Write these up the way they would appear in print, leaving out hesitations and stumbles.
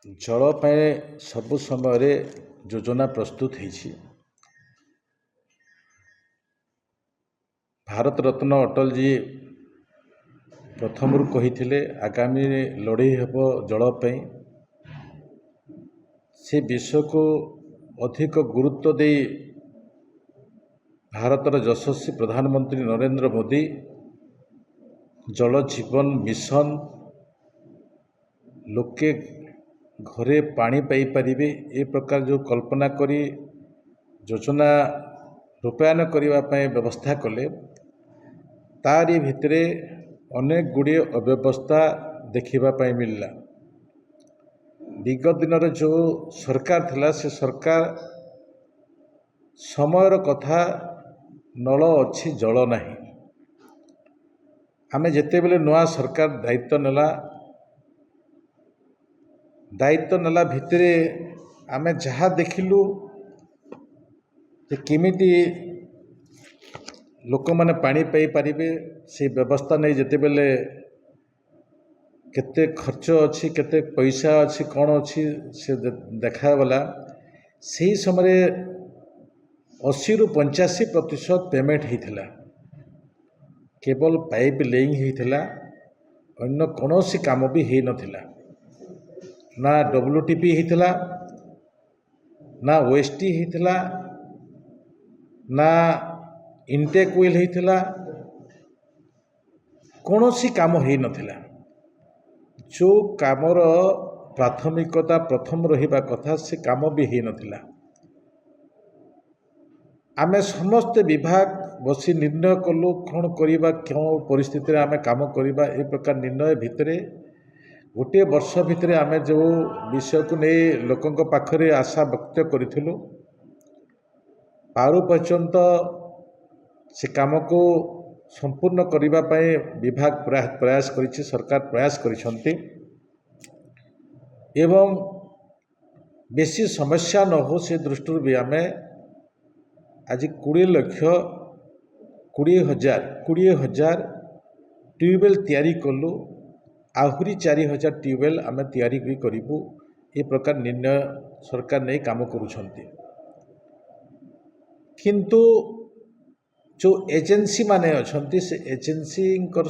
जल सबु समय योजना प्रस्तुत होती। भारत रत्न अटल जी प्रथम कही आगामी लड़ई हेब जलपाई से विषय को अधिक गुरुत्व दे भारतर यशस्वी प्रधानमंत्री नरेंद्र मोदी जल जीवन मिशन लोके घरे पानी पाई परिबे ए प्रकार जो कल्पना करी योजना रूपायन करने व्यवस्था कले तारी भितरे अनेक गुड़िए अव्यवस्था देखा मिलला। विगत दिन जो सरकार थिला से सरकार समयर कथा नल अच्छी जल नहीं। आमे जेते बेले नुआ सरकार दायित्व नेला भितरे आमे जहाँ देखिलु केमिति लोक माने पानी पाई परिबे से व्यवस्था नहीं। जेते बेले केते खर्च अच्छी केते पैसा अच्छी कौन अच्छी से देखागला से समय 80 ରୁ 85% पेमेंट होता केवल पाइप लेइंग होता अन्य कौन सी काम भी हो नथिला। ना WTP होता ना OST होता ना इनटेक वेल होता कौन सी काम हो नथिला। जो कामर प्राथमिकता प्रथम रहिबा कथा से काम भी हो नथिला। आमे समस्त विभाग बसी निर्णय कलु कौन करिबा क्यों परिस्थिति रे आमे काम करिबा ए प्रकार निर्णय भितरे गोटे वर्ष भितरे आमे जो विषय को नहीं लोकंक पाखरे आशा व्यक्त करिथिलु पारु पर्यंत से काम को संपूर्ण करिबा पय विभाग प्रयास करिछि। सरकार प्रयास करिसंती एवं बेसी समस्या न हो से दृष्टि भी आमे आज 20,000 ट्यूबवेल तैयारी कलु आहुरी 4,000 ट्यूबवेल आमे तैयारी भी करिबु ए प्रकार निर्णय सरकार नहीं काम करुछंती। किंतु जो एजेंसी माने अछंती से एजेंसी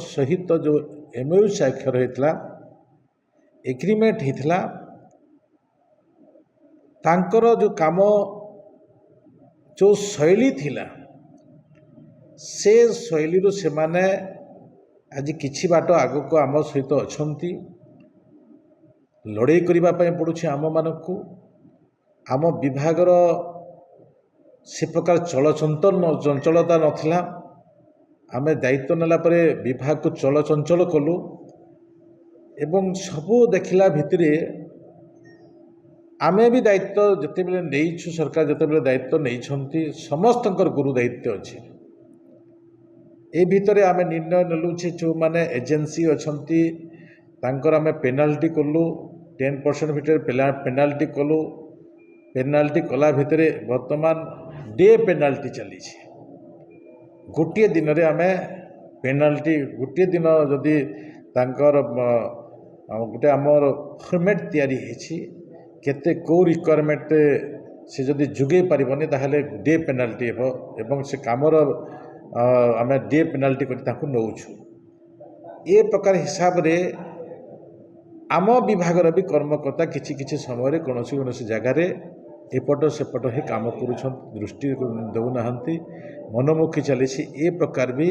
सहित जो MOU स्वाक्षर होता एग्रीमेंट होता तांकर जो काम जो शैली थिला से शैली रो से माने आज किछि बाट आगो को आम सहित अछंती लड़ाई करिबा पय पड़ुछि। आम मानकु आम विभागर से प्रकार चंचलता नथिला। आमे दायित्व नेला परे विभाग को चंचल कलु एवं सबू देखिला भितरे आमे भी दायित्व जते बेले नहींछु सरकार जते बेले दायित्व नहीं समस्तंकर गुरु दायित्व अच्छी ए भितरे आमे निर्णय नेलु जो माने एजेंसी अछंती तांकर आमे पेनाल्टी कलु 10% भितर पेनाल्टी कलु। पेनाल्टी कला भितरे वर्तमान डे पेनाल्टी चली गोटे दिन रे आमे पेनाल्टी गोटे दिन जदि तांकर गोटे आमर फॉर्मेट तैयारी हेछि केते को रिक्वायरमेंट से जदि जुगे पारिबनी ताहले डे पेनाल्टी हो एवं से कामर आमे डे पेनाल्टी करि ताकू नउछु। ए प्रकार हिसाब रे आम विभागर भी कर्मकर्ता किछि किछि समय कौन जगार एपट सेपट ही काम करुछन दृष्टि देउनाहांती मनमुखी चली ए प्रकार भी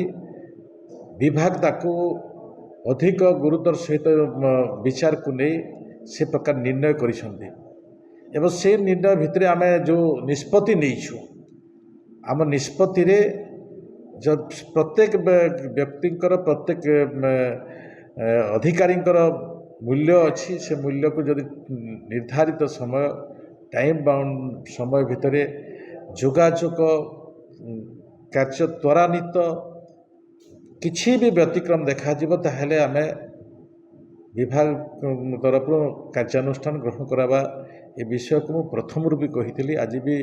विभाग ताकू अधिक गुरुतर सहित विचार को नहीं से प्रकार निर्णय करिसंती एवं से निर्णय भितर आमे जो निष्पत्ति नहींछु आम निष्पत्ति रे जब प्रत्येक व्यक्तिंकर प्रत्येक अधिकारी मूल्य अच्छी से मूल्य को जदि निर्धारित समय टाइम बाउंड समय भितर जोगाजोग कार्य त्वरान्वित किसी भी व्यतिक्रम देखा ताहले आमे विभाग तरफ कार्यानुष्ठान ग्रहण करावा ए विषय को प्रथम भी कही आज भी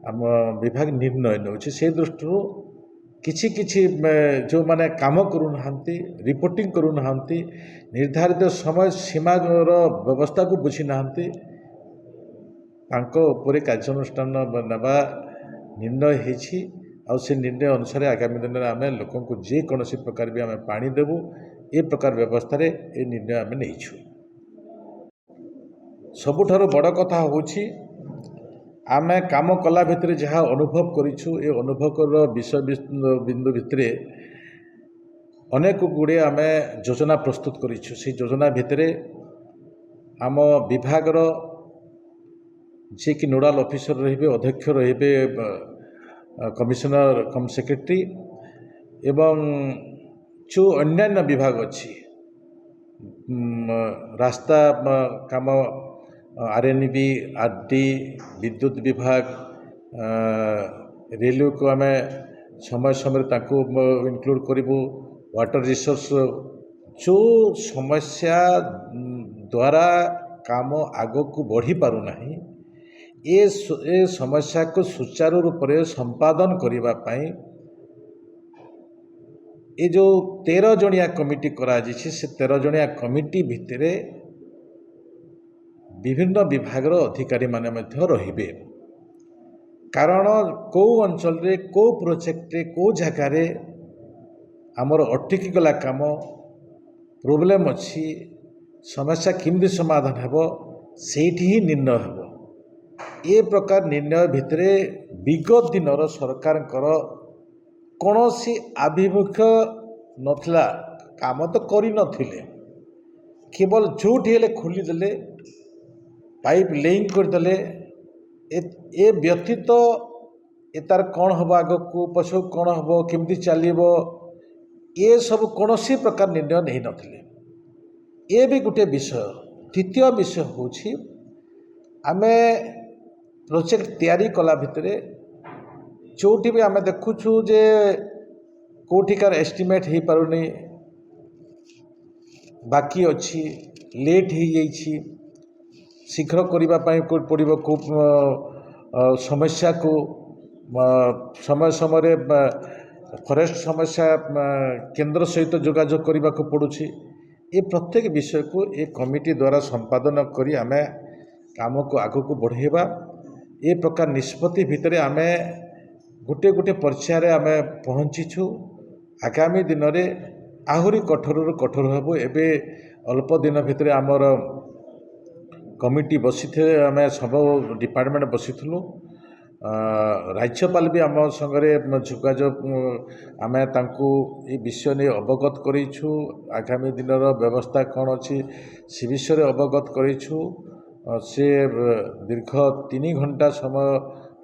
आम विभाग निर्णय नौ से दृष्टि କିଛି କିଛି ଯେଉଁମାନେ କାମ କରୁନାହାନ୍ତି ରିପୋର୍ଟିଂ କରୁନାହାନ୍ତି ନିର୍ଦ୍ଧାରିତ ସମୟ ସୀମାର ବ୍ୟବସ୍ଥାକୁ ବୁଝି ନାହାନ୍ତି ତାଙ୍କ ଉପରେ କାର୍ଯ୍ୟାନୁଷ୍ଠାନ ନେବା ନିର୍ଣ୍ଣୟ ହେଇଛି ଆଉ ସେ ନିର୍ଣ୍ଣୟ ଅନୁସାରେ ଆଗାମୀ ଦିନରେ ଆମେ ଲୋକଙ୍କୁ ଯେକୌଣସି ପ୍ରକାର ବି ଆମେ ପାଣି ଦେବୁ ଏ ପ୍ରକାର ବ୍ୟବସ୍ଥାରେ ଏ ନିର୍ଣ୍ଣୟ ଆମେ ନେଇଛୁ। ସବୁଠାରୁ ବଡ଼ କଥା ହେଉଛି ଆମେ କାମ କଲା ଭିତରେ ଯାହା ଅନୁଭବ କରିଛୁ ଏ ଅନୁଭବର ବିଷୟ ବିନ୍ଦୁ ଭିତରେ ଅନେକ ଗୁଡ଼ିଏ ଆମେ ଯୋଜନା ପ୍ରସ୍ତୁତ କରିଛୁ। ସେଇ ଯୋଜନା ଭିତରେ ଆମ ବିଭାଗର ଯିଏକି ନୋଡାଲ ଅଫିସର ରହିବେ ଅଧ୍ୟକ୍ଷ ରହିବେ କମିଶନର କମ୍ ସେକ୍ରେଟାରୀ ଏବଂ ଯେଉଁ ଅନ୍ୟାନ୍ୟ ବିଭାଗ ଅଛି ରାସ୍ତା କାମ RNB RD ବିଦ୍ୟୁତ ବିଭାଗ ରେଲୱେକୁ ଆମେ ସମୟ ସମୟରେ ତାଙ୍କୁ ଇନକ୍ଲୁଡ଼ କରିବୁ ୱାଟର ରିସୋର୍ସ ଯେଉଁ ସମସ୍ୟା ଦ୍ୱାରା କାମ ଆଗକୁ ବଢ଼ିପାରୁନାହିଁ ଏ ସମସ୍ୟାକୁ ସୁଚାରୁ ରୂପରେ ସମ୍ପାଦନ କରିବା ପାଇଁ ଏ ଯେଉଁ 13 ଜଣିଆ କମିଟି କରାଯାଇଛି ସେ 13 ଜଣିଆ କମିଟି ଭିତରେ ବିଭିନ୍ନ ବିଭାଗର ଅଧିକାରୀମାନେ ମଧ୍ୟ ରହିବେ। କାରଣ କେଉଁ ଅଞ୍ଚଳରେ କେଉଁ ପ୍ରୋଜେକ୍ଟରେ କେଉଁ ଜାଗାରେ ଆମର ଅଟକି ଗଲା କାମ ପ୍ରୋବ୍ଲେମ୍ ଅଛି ସମସ୍ୟା କେମିତି ସମାଧାନ ହେବ ସେଇଠି ହିଁ ନିର୍ଣ୍ଣୟ ହେବ। ଏ ପ୍ରକାର ନିର୍ଣ୍ଣୟ ଭିତରେ ବିଗତ ଦିନର ସରକାରଙ୍କର କୌଣସି ଆଭିମୁଖ୍ୟ ନଥିଲା କାମ ତ କରିନଥିଲେ କେବଳ ଯେଉଁଠି ହେଲେ ଖୋଲିଦେଲେ ପାଇପ୍ ଲେଇଂ କରିଦେଲେ ଏ ବ୍ୟତୀତ ଏ ତାର କ'ଣ ହେବ ଆଗକୁ ପଛକୁ କ'ଣ ହେବ କେମିତି ଚାଲିବ ଏସବୁ କୌଣସି ପ୍ରକାର ନିର୍ଣ୍ଣୟ ନେଇନଥିଲେ। ଏ ବି ଗୋଟିଏ ବିଷୟ। ଦ୍ୱିତୀୟ ବିଷୟ ହେଉଛି ଆମେ ପ୍ରୋଜେକ୍ଟ ତିଆରି କଲା ଭିତରେ ଯେଉଁଠି ବି ଆମେ ଦେଖୁଛୁ ଯେ କେଉଁଠିକାର ଏଷ୍ଟିମେଟ୍ ହେଇପାରୁନି ବାକି ଅଛି ଲେଟ୍ ହେଇଯାଇଛି ଶୀଘ୍ର କରିବା ପାଇଁ ପଡ଼ିବ ସମସ୍ୟାକୁ ସମୟ ସମୟରେ ଫରେଷ୍ଟ ସମସ୍ୟା କେନ୍ଦ୍ର ସହିତ ଯୋଗାଯୋଗ କରିବାକୁ ପଡ଼ୁଛି ଏ ପ୍ରତ୍ୟେକ ବିଷୟକୁ ଏ କମିଟି ଦ୍ୱାରା ସମ୍ପାଦନ କରି ଆମେ କାମକୁ ଆଗକୁ ବଢ଼େଇବା ଏ ପ୍ରକାର ନିଷ୍ପତ୍ତି ଭିତରେ ଆମେ ଗୋଟେ ପର୍ଯ୍ୟାୟରେ ଆମେ ପହଞ୍ଚିଛୁ। ଆଗାମୀ ଦିନରେ ଆହୁରି କଠୋରରୁ କଠୋର ହେବ। ଏବେ ଅଳ୍ପ ଦିନ ଭିତରେ ଆମର କମିଟି ବସିଥିଲେ ଆମେ ସବୁ ଡିପାର୍ଟମେଣ୍ଟ ବସିଥିଲୁ ରାଜ୍ୟପାଳ ବି ଆମ ସାଙ୍ଗରେ ଯୋଗାଯୋଗ ଆମେ ତାଙ୍କୁ ଏ ବିଷୟ ନେଇ ଅବଗତ କରିଛୁ ଆଗାମୀ ଦିନର ବ୍ୟବସ୍ଥା କ'ଣ ଅଛି ସେ ବିଷୟରେ ଅବଗତ କରିଛୁ। ସେ ଦୀର୍ଘ 3 ଘଣ୍ଟା ସମୟ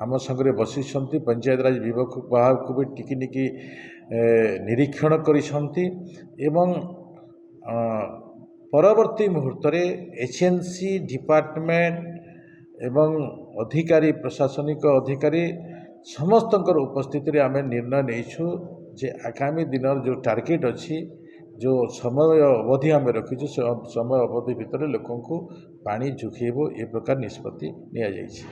ଆମ ସାଙ୍ଗରେ ବସିଛନ୍ତି ପଞ୍ଚାୟତରାଜ ବିଭାଗକୁ ବି ଟିକିନିକି ନିରୀକ୍ଷଣ କରିଛନ୍ତି ଏବଂ ପରବର୍ତ୍ତୀ ମୁହୂର୍ତ୍ତରେ ଏଜେନ୍ସି ଡିପାର୍ଟମେଣ୍ଟ ଏବଂ ଅଧିକାରୀ ପ୍ରଶାସନିକ ଅଧିକାରୀ ସମସ୍ତଙ୍କର ଉପସ୍ଥିତିରେ ଆମେ ନିର୍ଣ୍ଣୟ ନେଇଛୁ ଯେ ଆଗାମୀ ଦିନର ଯେଉଁ ଟାର୍ଗେଟ୍ ଅଛି ଯେଉଁ ସମୟ ଅବଧି ଆମେ ରଖିଛୁ ସେ ସମୟ ଅବଧି ଭିତରେ ଲୋକଙ୍କୁ ପାଣି ଯୋଗାଇବୁ ଏ ପ୍ରକାର ନିଷ୍ପତ୍ତି ନିଆଯାଇଛି।